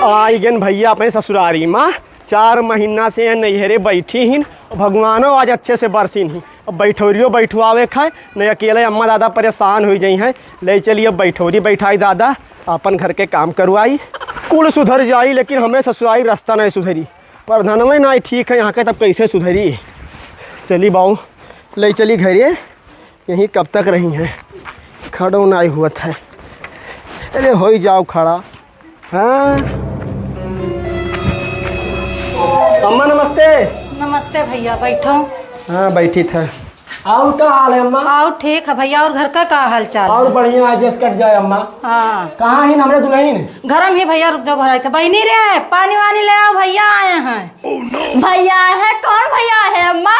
आई gun भैया अपने ससुरारी माँ 4 महीना से नैहरे बैठी ही भगवानो आज अच्छे से बरसीन ही। अब बैठोरियो बैठवावे खाए नहीं अकेले अम्मा दादा परेशान हो गई हैं। ले चलिए अब बैठोरी बैठाई दादा अपन घर के काम करवाई कुल सुधर जाई, लेकिन हमें ससुरारी रास्ता नहीं सुधरी। प्रधानमंत्री ना ठीक है यहाँ के, तब कैसे सुधरी। चली बाऊ ले चली घरे, यहीं कब तक रही हैं, खड़ो नहीं हुआ था। अरे हो जाओ खड़ा। हाँ अम्मा नमस्ते। नमस्ते भैया, बैठो। हाँ बैठी था। और क्या हाल है अम्मा? और ठीक है भैया, और घर का हाल चाल? और बढ़िया, आज कट जाए अम्मा। हाँ कहाँ ही हमारे दुल्हन? घर में ही भैया, रुक जाओ। घर आए थे बहनी रे, पानी वानी ले आओ, भैया आए हैं। भैया है? कौन भैया है अम्मा?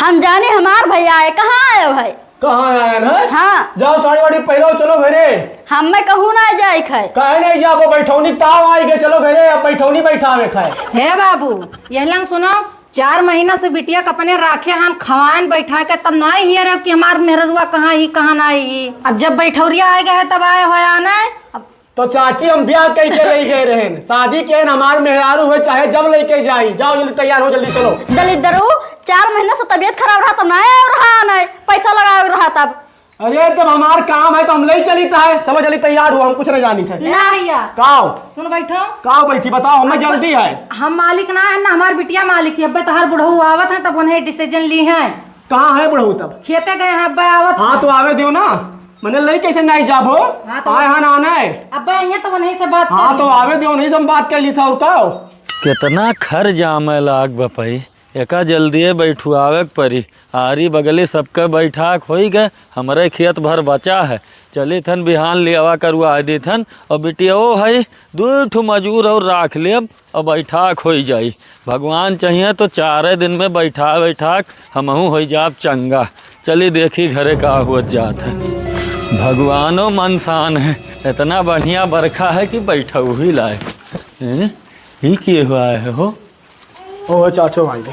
हम जाने हमार भैया है। कहाँ आए भाई? कहाँ आए हैं? हाँ जाओ साड़ी वाड़ी पहलो, चलो घरे। हम मैं कहूँ ना जाए खाए। कहे नहीं जाओ, बैठौनी ताव आई गए, चलो घरे। अब बैठौनी बैठावे खाए। हे बाबू यह लंग सुनो, 4 महीना से बिटिया के अपने राखे हम खवान बैठा के तब ना ही रहे कि हमार मेहरुआ कहाँ ही कहाँ ना ही। अब जब बैठौरिया आए गए तब आए हो आना। अब तो चाची हम ब्याह कैसे ले गए रहे, शादी के हमार मेहरारू हुए चाहे जब लेके जाई। जाओ जल्दी तैयार हो, जल्दी चलो। दलित दरू 4 महीना से तबीयत खराब रहा तब ना आया रहा, नहीं पैसा लगा रहा तब। अरे तब हमार काम है तो हम ले चली था। चलो जल्दी तैयार हो, हम कुछ नहीं जानी थे। ना भैया काओ सुन, बैठो। काओ बैठी, बताओ हमें जल्दी है। हम मालिक ना है ना, हमार बिटिया मालिक है। अब तहार बुढ़ऊ आवत है तब उन्हें डिसीजन ली है। कहाँ है बुढ़ऊ? तब खेते गए हैं, अब आवत। हाँ तो आवे दो ना, मैंने ले कैसे नहीं जाबो। हाँ तो आए हाँ आना है। अब यहाँ तो उन्हीं से बात हाँ करी। तो आवे दो, नहीं से हम बात कर ली था। और काओ कितना खर जामे लाग बपई, एका जल्दिए बैठुआवे के परी। आरी बगली सबके बैठाक हो गए, हमारे खेत भर बचा है। चली थन बिहान लियावा करवा दी थन, और बिटिया ओ है 2 मजूर और राख लियब और बैठाक हो जाई। भगवान चाहिए तो 4 दिन में बैठाक हमहू हो जाब चंगा। चली देखी घरे का हुआ जात है। भगवानो मनसान है, इतना बढ़िया बरखा है कि बैठा ही लाए। ही किए हुआ है हो। ओ चाचो भाई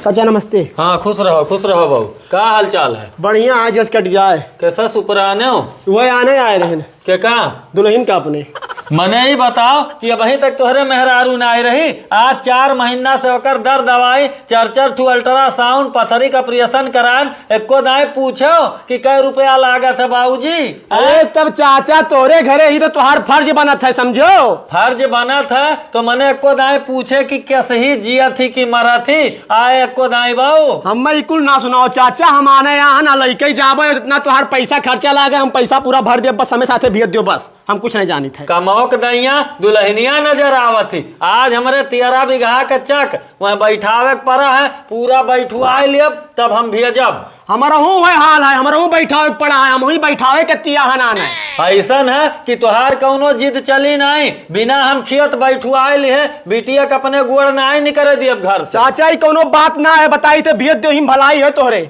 चाचा नमस्ते। हाँ खुश रहो बहू। का हाल चाल है? बढ़िया, आज जस कट जाए। कैसा सुपर आने हो? वह आने आए रहे के का दुल्हन का अपने। मने ही बताओ कि अभी तक तोहरे मेहरारू ना आई रही। आज 4 महीना से होकर दर दवाई 4 ठू अल्ट्रासाउंड पथरी का ऑपरेशन करान, एको दाए पूछो कि कै रुपया लागत है बाबूजी। अरे तब चाचा तोरे घरे ही तो तुहार फर्ज बना था, समझो। फर्ज बना था तो मने एको दाए पूछे कि कैसे ही जिया थी कि मरा थी। आए एको दाए बाबू हम कुल ना सुनाओ चाचा, हम आने यहाँ ना लइके जाबो, इतना तुहार पैसा खर्चा लागे, हम पैसा पूरा भर दे, बस हमें साथे भेज दो, बस हम कुछ नहीं जानी थे। कमौक दैया दुल्हनिया नजर आवत थी। आज हमारे 13 बीघा का चक वहाँ बैठावे पड़ा है, पूरा बैठुआ लियब तब हम भेजब। हमारा हूँ वही हाल है, हमारा हूँ बैठावे पड़ा है, हम वही बैठावे के तिया हनान है। ऐसा है कि तुहार कौनो जिद चली नहीं, बिना हम खेत बैठुआए लिए बिटिया के अपने गोड़ नहीं निकले दिए घर से। चाचा ही कोनो बात ना है, बताई थे भेज दो, ही भलाई है तोहरे।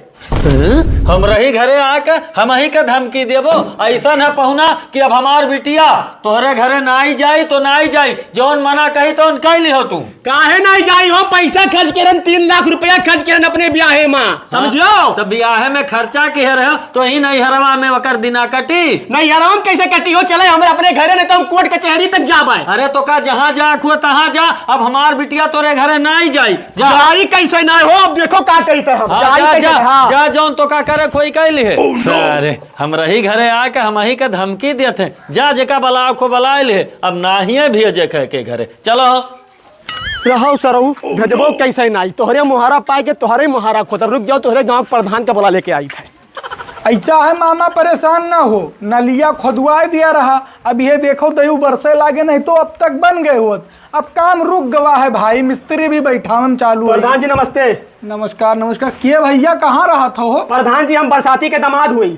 हम रही घरे आके हम ही के धमकी देबो। ऐसा है पहुना कि अब हमार बिटिया तोहरे घरे ना ही जाई तो ना ही जाई, जौन मना कही तो उन कह ली हो तू। काहे नहीं जाई हो, पैसा खर्च करन 3 लाख रुपया खर्च करन अपने ब्याहे में, समझो। तो ब्याहे में खर्चा की रहे तो ही नहीं हरवा में वकर दिना कटी। नहीं हराम कैसे कटी हो, चले हमारे अपने घरे, नहीं तो हम कोर्ट कचहरी तक जाबे। अरे तो का जहाँ जा हुआ तहाँ जा, अब हमार बिटिया तोरे घरे ना ही जाई। जाई कैसे ना हो, अब देखो का कहते हम। हाँ, जाई कैसे? हाँ। जा जौन तो का करे कोई कह ली है। सारे हम रही घरे आके हम ही के धमकी देते, जा जेका बलाव को बला ले, अब ना ही भेजे के घरे। चलो रहो सरऊ, भेजबो कैसे नहीं, तोहरे मुहारा पाए के तोहरे मुहारा खोतर। रुक जाओ, तोहरे गांव प्रधान का बोला लेके आई थे। ऐसा है मामा, परेशान ना हो, नलिया खोदवा दिया रहा। अब ये देखो दयु बरसे लागे, नहीं तो अब तक बन गए होत। अब काम रुक गवा है भाई, मिस्त्री भी बैठावन चालू है। प्रधान जी नमस्ते। नमस्कार नमस्कार। किए भैया कहाँ रहा था हो? प्रधान जी हम बरसाती के दामाद हुई।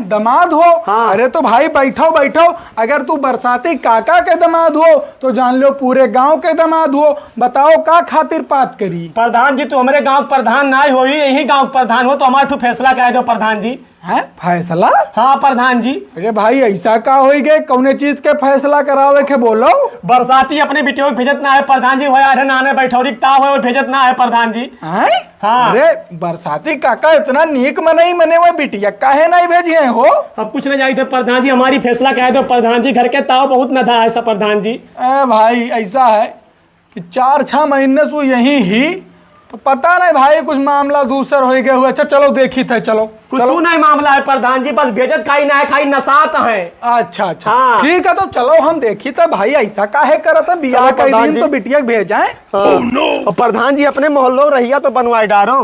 दामाद हो? हाँ। अरे तो भाई बैठो बैठो, अगर तू बरसाती काका के दामाद हो तो जान लो पूरे गांव के दामाद हो। बताओ का खातिर बात करी? प्रधान जी तो हमारे गांव प्रधान ना हो, यही गांव प्रधान हो, तो हमारा फैसला कह दो प्रधान जी। है फैसला? हाँ प्रधान जी। अरे भाई ऐसा का हो गए, कौने चीज के फैसला करावे के बोलो? बरसाती अपने बिटियों भेजत ना है प्रधान जी, हो अरे नाने बैठौरी ताव है वो भेजत ना है प्रधान जी। हैं? हाँ। अरे बरसाती काका इतना नीक मनई मने हुए बिटिया काहे नहीं भेजिए हो? अब कुछ नहीं जाई थे प्रधान जी, हमारी फैसला कहे तो प्रधान जी घर के ताव बहुत नधा है सब प्रधान जी। भाई ऐसा है कि 4-6 महीने से यही ही तो पता नहीं भाई कुछ मामला दूसर हो गया हुआ। अच्छा चलो देखी थे, चलो कुछ नहीं मामला है प्रधान जी, बस भेजत खाई ना है, खाई नसात है। अच्छा हाँ। ठीक है तो चलो हम देखी था भाई ऐसा काहे करत है बियाह चलो का प्रधान दिन जी। तो बिटिया भेजाएं। और प्रधान जी अपने मोहल्लों रहिया तो बनवाए डारो।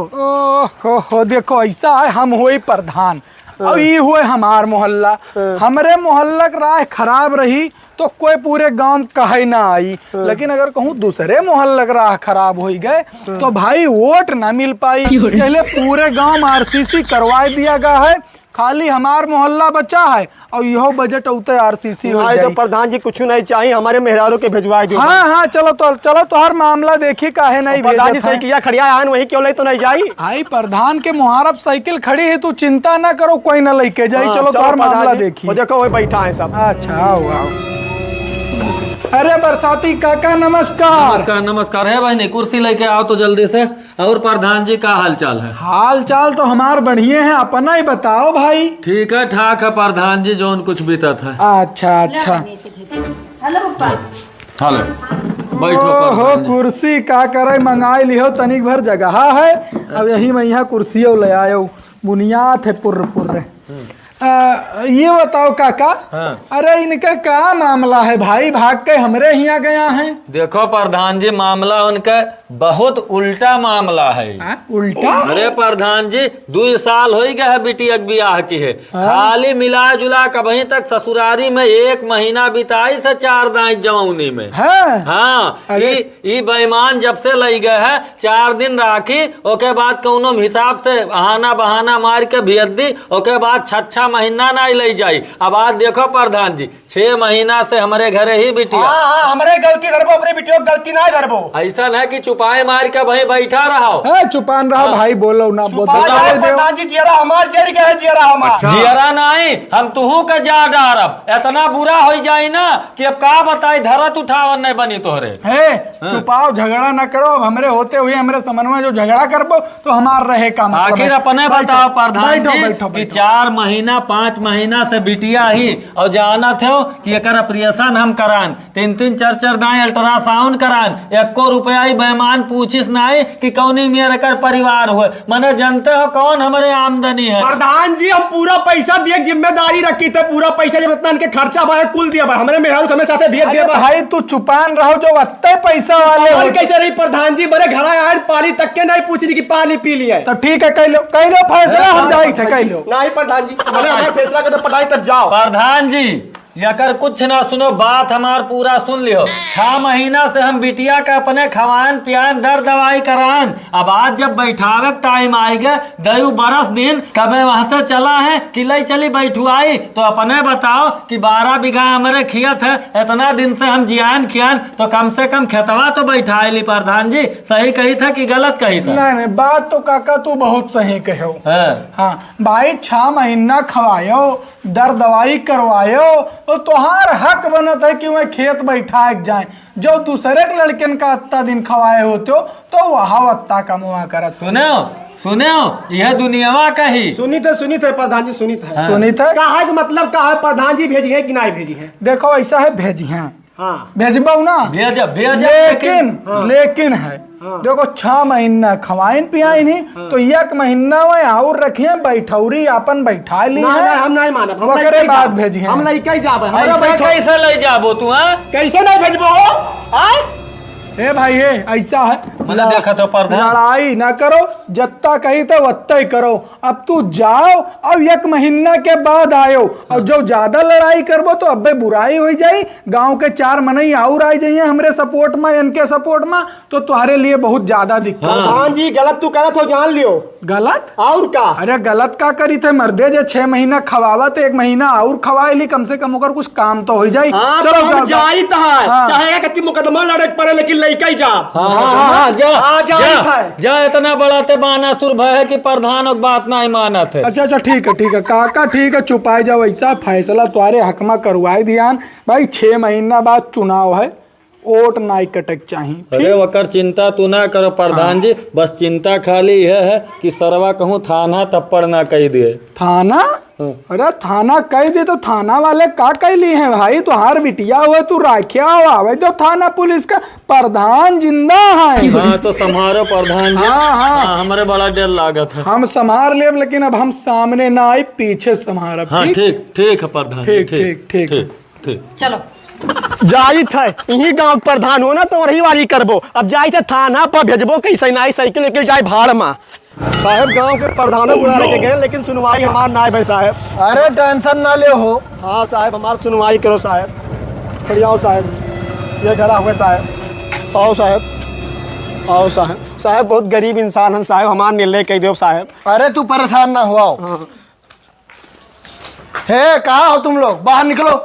हो देखो ऐसा है हम हुए प्रधान अब ये हुए हमार मोहल्ला, हमरे मोहल्ला की राह खराब रही तो कोई पूरे गांव कहे ना आई, लेकिन अगर कहूँ दूसरे मोहल्ला की राह खराब हो गए तो भाई वोट ना मिल पाई। पहले पूरे गांव में आरसीसी करवा दिया गया है, खाली हमार मोहल्ला बचा है और यहो बजट उते आरसीसी हो तो जाए। प्रधान जी कुछ नहीं चाहिए, हमारे मेहरारू के भेजवाए दो। हाँ चलो तो हर मामला देखी काहे नहीं प्रधान जी भेजत है। सही किया, खड़िया आन वही क्यों ले तो नहीं जाई। भाई प्रधान के मुहारब साइकिल खड़ी है, तू चिंता ना करो कोई ना लेके जाई। चलो तो हर प्रधान मामला जी, देखिए। वो देखो वही बैठा है सब। अच्छा आओ आओ। अरे बरसाती काका नमस्कार। नमस्कार नमस्कार है भाई, नहीं कुर्सी लेके आओ तो जल्दी से। और प्रधान जी का हाल चाल है? हाल चाल तो हमार बढ़िए हैं, अपना ही बताओ भाई। ठीक है ठाक है प्रधान जी, जोन कुछ बीतत है। अच्छा हेलो पप्पा। हेलो बैठो ओहो प्रधान जी। कुर्सी का करे मंगाई लियो, तनिक भर जगह है अब यही मैं यहाँ कुर्सियों ले आयो, बुनियाद है पुर्र। ये बताओ काका। हाँ। अरे इनका क्या मामला है भाई, भाग के हमरे यहाँ गया है? देखो प्रधान जी मामला उनका बहुत उल्टा मामला है। उल्टा? अरे प्रधान जी 2 साल हो गया है बिटिया के ब्याह की है, खाली मिला जुला के वहीं तक ससुरारी में 1 महीना बिताई से 4 दाई जवानी में। है? हाँ ई बेईमान जब से लई गए है 4 दिन राखी, ओके बाद कौनो हिसाब से आना बहाना मार के भेज दी, ओके बाद 6 महीना नहीं ले जाई। अब आज देखो प्रधान जी 6 महीना से हमारे घरे ही बिटिया। हमारे गलती धरबो, अपने बिटियों की गलती ना धरबो। ऐसा है कि चुपाए मार के वहीं बैठा रहो। है चुपान रहा भाई, बोलो ना प्रधान जी जियरा हमार जर गए, जियरा हमार जियरा नहीं, हम तुहू के जा डारब। इतना बुरा हो जाए ना कि अब का बताई, धरत उठावन नहीं बनी तोहरे। है चुपाओ, झगड़ा ना करो। अब हमरे होते हुए हमरे समन में जो झगड़ा करबो तो हमार रहे का मतलब आखिर है। अपने बैठो, बताओ प्रधान बैठो, जी बैठो, कि बैठो। 4 महीना 5 महीना से बिटिया ही और जाना थे कि एकर ऑपरेशन हम करान, 3-3 4-4 दाएं अल्ट्रासाउंड करान, 1 रुपया ही बेमान पूछिस नहीं कि कौनी मेरे कर परिवार हुए। मने जानते हो कौन हमारे आमदनी है? प्रधान जी हम पूरा पैसा दिए, जिम्मेदारी रखी थे, पूरा पैसा जब इतना इनके खर्चा भाई कुल दिया भाई, हमारे मेहरारू हमें साथे भेज अरे दिया भाई। भाई तू चुपान रहो, जो अत्ते पैसा वाले और हो। कैसे रही प्रधान जी, मेरे घर आए पानी तक के नहीं पूछ दी कि पानी पी लिया। तो ठीक है कह लो फैसला, हम जाई थे कह लो। नहीं प्रधान जी, मैंने हमारा फैसला कर तो पढ़ाई तब जाओ। प्रधान जी याकर कुछ ना सुनो, बात हमार पूरा सुन लियो। 6 महीना से हम बिटिया का अपने खवान पियान दर दवाई करान, अब आज जब बैठावे टाइम आएगा 2 बरस दिन कबे वहां से चला है कि लई चली बैठुआई, तो अपने बताओ कि 12 बीघा हमारे खियत है, इतना दिन से हम जियान खियान, तो कम से कम खेतवा तो बैठाए ली। प्रधान जी सही कही था कि गलत कही था? नहीं बात तो काका तू बहुत सही कहो। हाँ भाई 6 महीना खवायो, दर दवाई करवायो तो तुहार हक बनत है कि मैं खेत बैठा जाए। जो दूसरे के लड़कन का अत्ता दिन खवाए होते हो तो वहाँ अत्ता कमुआ करत। सुने यह दुनियावा का ही सुनी थे प्रधान जी, सुनी थे। सुनी थे कहा है कि मतलब कहा है प्रधान जी भेजी है कि नहीं भेजी है? देखो ऐसा है भेजी है, हाँ भेजबो ना, भेज लेकिन है देखो 6 महीना खवाइन पियाइन ही तो 1 महीना में और रखिए बैठौरी अपन बैठा ली ना, है। ना, हम नहीं मानब, हम वकरे लइके बाद जाब। भेजी है। हम लइके जाब, ऐसा कैसे ले जाबो तू? कैसे नहीं भेजबो आय? ए भाई ये ऐसा है, मैंने देखा तो प्रधान। लड़ाई ना करो, जत्ता कही तो वत्ता ही करो। अब तू जाओ अब 1 महीना के बाद आयो, और जो ज्यादा लड़ाई करबो तो अबे बुराई हो जाई। गांव के 4 मनई और आ जाइए हमरे सपोर्ट में, इनके सपोर्ट में, तो तुम्हारे लिए बहुत ज्यादा दिक्कत। प्रधान जी गलत तू करत हो, जान लियो। गलत और का? अरे गलत का करी थे मर्दे, जे 6 महीना खवावा तो 1 महीना और खवाए ली, कम से कम ओकर कुछ काम तो हो जाई। हाँ, चलो तो हम जाई था, हाँ। चाहे कति मुकदमा लड़े पड़े लेकिन लइके ही जाब। हाँ, जा जा इतना बड़ा ते बाना सुर भय है कि प्रधान और बात नहीं मानत है। अच्छा ठीक है काका, ठीक है चुपाए जाओ। ऐसा फैसला तुम्हारे हक में करवाए ध्यान भाई। 6 महीना बाद चुनाव है, ओट नाई कटक चाहिए। अरे वकर चिंता तू ना करो प्रधान जी, बस चिंता खाली यह है कि सरवा कहूँ थाना तप्पड़ ना कही दिए। थाना? अरे थाना कह दे तो थाना वाले का कैली हैं भाई, तो हार बिटिया हुए तू राखिया हुआ तो थाना पुलिस का प्रधान जिंदा है। हाँ तो संभारो प्रधान जी। हाँ, हमारे बड़ा डर लागत है। हम संभार ले, लेकिन अब हम सामने ना आए, पीछे संभार। हाँ ठीक ठीक है प्रधान जी, ठीक ठीक ठीक ठीक। चलो जाइत है यही गांव के प्रधान हो ना तो वही वाली करबो। अब जाइत है थाना पर भेजबो कैसे नाई साइकिल लेके जाए भाड़ में। साहब गांव के प्रधानों बुला लेके गए लेकिन सुनवाई हमार ना है भाई साहब। अरे टेंशन ना ले हो। हाँ साहब हमार सुनवाई करो साहब। खड़ी आओ साहब, ये खड़ा हुए साहब। आओ साहब, आओ साहब। साहब बहुत गरीब इंसान है साहब, हमार निर्णय कह दो साहब। अरे तू परेशान ना हुआ हो। हाँ। हे कहाँ हो तुम लोग, बाहर निकलो।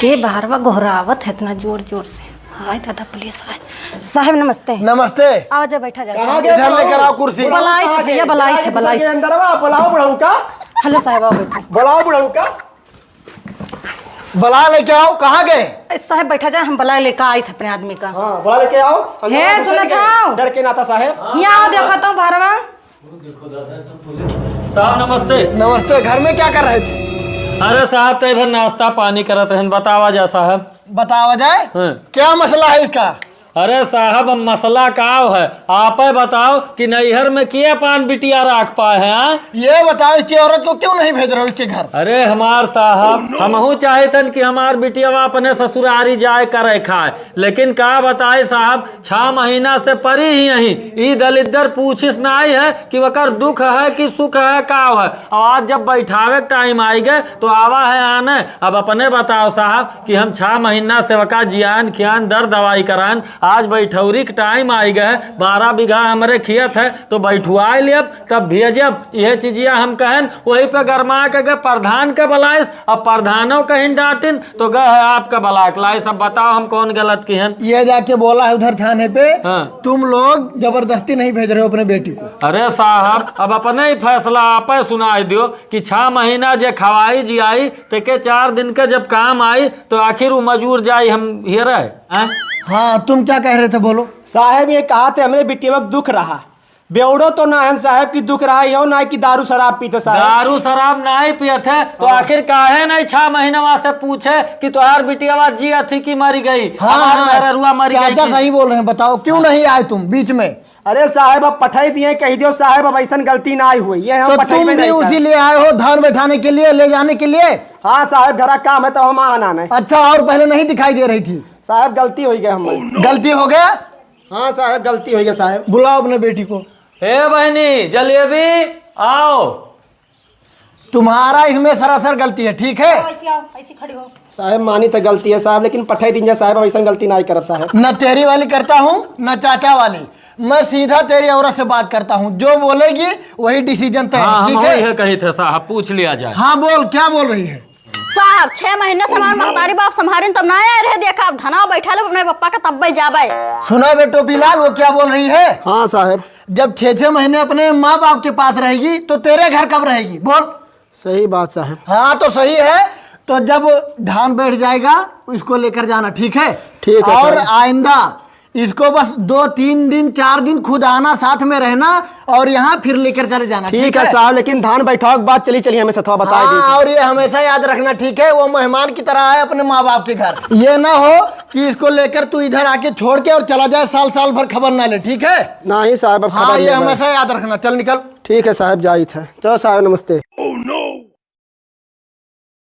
के बाहरवा गोहरावत है इतना जोर जोर से। हाय दादा पुलिस आए। साहब नमस्ते। नमस्ते। आओ जा बैठा जा। इधर लेकर आओ कुर्सी। बुलाई थे भैया, बुलाई थे, बुलाई। अंदर बुलाओ बुढ़ऊ का। हेलो साहब आओ बैठो। बुलाओ बुढ़ऊ का। बुला लेके आओ। कहाँ गए? साहब बैठा जा, हम बुलाई लेकर आई थे अपने आदमी का। हाँ बुला लेके आओ। हे सुनत आओ। डर के नाता साहब। यहाँ आओ देखो तो बाहरवा। साहब नमस्ते। नमस्ते। घर में क्या कर रहे थे? अरे साहब तो इधर नाश्ता पानी करत रहन, बतावा जा साहब। बतावा जाए। हाँ। क्या मसला है इसका? अरे साहब अब मसला का है, आप बताओ कि नैहर में किए पान बिटिया रख पाए हैं। ये बताओ इसकी औरत को क्यों नहीं भेज रहे हो इसके घर? अरे हमार साहब हमहू चाहतन कि हमार बिटिया अपने ससुरारी जाए करे खाए, लेकिन का बताए साहब 6 महीना से परी ही यही ई दलिद्दर पूछिस ना आई है कि वकर दुख है कि सुख है का है। और आज जब बैठावे टाइम आई गए तो आवा है आने। अब अपने बताओ साहब कि हम 6 महीना से वका जियान खियान दर दवाई करान, आज बैठौरी के टाइम आई गए। 12 बीघा हमारे खेत है तो बैठुआ लियब तब भेजब। यह चीजिया हम कहन वही पे गरमा के गए प्रधान के बलाइस। अब प्रधानों कहीं डांटिन तो गए है आपका बलाक लाइस। अब बताओ हम कौन गलत की हैं? ये जाके बोला है उधर थाने पे। हाँ। तुम लोग जबरदस्ती नहीं भेज रहे हो अपने बेटी को। अरे साहब अब अपने ही फैसला आप सुनाई दियो कि 6 महीना जे खवाई जियाई ते के 4 दिन के जब काम आई तो आखिर वो मजूर जाई हम ये रहे। हाँ तुम क्या कह रहे थे, बोलो। साहब ये कहा थे हमें बिटिया में दुख रहा बेवड़ो तो ना है साहब की दुख रहा यो ना कि दारू शराब पीते साहब। दारू शराब नहीं पिए थे तो आखिर काहे नहीं 6 महीना से पूछे कि तुम्हार बिटिया जिया थी कि मरी गई। हाँ, मरी चाचा गई। सही बोल रहे हैं, बताओ क्यों नहीं आए तुम बीच में? अरे साहब अब पठाई दिए कह दियो साहब अब ऐसा गलती ना आई हुई है। हम तो तुम भी उसी लिए आए हो, धान बैठाने के लिए, ले जाने के लिए? हाँ साहब घर काम है तो हम आना नहीं। अच्छा, और पहले नहीं दिखाई दे रही थी? साहब गलती हो गई हम। गलती हो गया? हाँ साहब गलती हो गई साहब। बुलाओ अपने बेटी को। हे बहनी जलेबी आओ। तुम्हारा इसमें सरासर गलती है, ठीक है? ऐसी आओ, ऐसी खड़ी हो। साहब मानी तो गलती है साहब, लेकिन पठाई दीजिए साहब ऐसा गलती ना करब साहब। न तेरी वाली करता हूँ न चाचा वाली, मैं सीधा तेरी औरत से बात करता हूँ, जो बोलेगी वही डिसीजन तय है, ठीक है? कही थे साहब पूछ लिया जाए। हाँ बोल, क्या बोल रही है? साहब 6 महीने से हमारे महतारी बाप संभारिन तब ना आए रहे, देखा अब धना बैठा ले अपने पप्पा का तब जाबे। सुना बेटो बिलाल, वो क्या बोल रही है? हाँ साहब। जब 6 महीने अपने माँ बाप के पास रहेगी तो तेरे घर कब रहेगी, बोल? सही बात साहब। हाँ तो सही है। तो जब धान बैठ जाएगा उसको लेकर जाना, ठीक है? ठीक है और साहब। आइंदा इसको बस 2-3 दिन 4 दिन खुद आना, साथ में रहना और यहाँ फिर लेकर चले जाना, ठीक है साहब। लेकिन धान बैठाओ के बाद चली हमें सथवा बता हाँ, दीजिए। और ये हमेशा याद रखना, ठीक है? वो मेहमान की तरह आए अपने माँ बाप के घर। ये ना हो कि इसको लेकर तू इधर आके छोड़ के और चला जाए, साल भर खबर ना ले, ठीक है? नहीं साहब अब हाँ, खबर ये नहीं है। हमेशा याद रखना। चल निकल। ठीक है साहब जाइत है। चलो साहब नमस्ते।